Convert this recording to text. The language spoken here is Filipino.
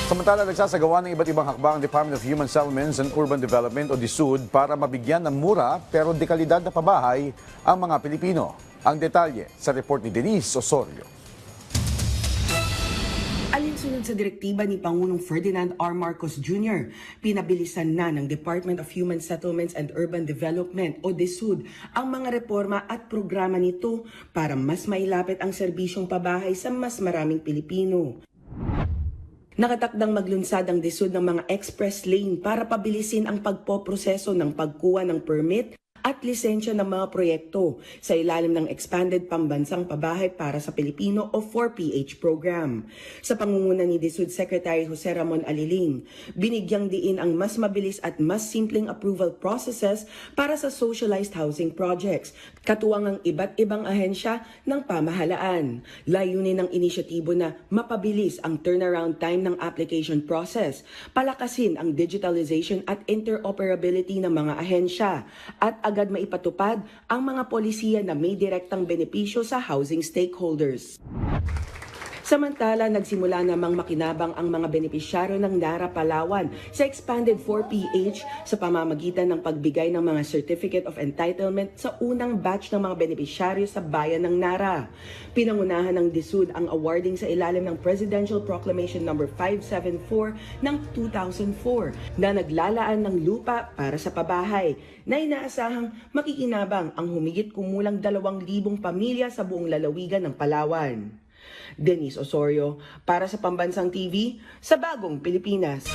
Samantala, nagsasagawa ng iba't ibang hakbang ang Department of Human Settlements and Urban Development o DSUD para mabigyan ng mura pero de kalidad na pabahay ang mga Pilipino. Ang detalye sa report ni Denise Osorio. Alinsunod sa direktiba ni Pangulong Ferdinand R. Marcos Jr., pinabilisan na ng Department of Human Settlements and Urban Development o DSUD ang mga reforma at programa nito para mas mailapit ang serbisyong pabahay sa mas maraming Pilipino. Nakatakdang maglunsad ang DSUD ng mga express lane para pabilisin ang pagpoproseso ng pagkuha ng permit at lisensya ng mga proyekto sa ilalim ng Expanded Pambansang Pabahay para sa Pilipino o 4PH program. Sa pangunguna ni DSUD Secretary Jose Ramon Aliling, binigyang diin ang mas mabilis at mas simpleng approval processes para sa socialized housing projects, katuwang ang iba't ibang ahensya ng pamahalaan. Layunin ng inisyatibo na mapabilis ang turnaround time ng application process, palakasin ang digitalization at interoperability ng mga ahensya, at agad maipatupad ang mga polisiya na may direktang benepisyo sa housing stakeholders. Samantala, nagsimula namang makinabang ang mga benepisyaryo ng NARA Palawan sa Expanded 4PH sa pamamagitan ng pagbigay ng mga Certificate of Entitlement sa unang batch ng mga benepisyaryo sa bayan ng NARA. Pinangunahan ng DSUD ang awarding sa ilalim ng Presidential Proclamation No. 574 ng 2004 na naglalaan ng lupa para sa pabahay na inaasahang makikinabang ang humigit kumulang 2,000 pamilya sa buong lalawigan ng Palawan. Denise Osorio para sa Pambansang TV sa Bagong Pilipinas.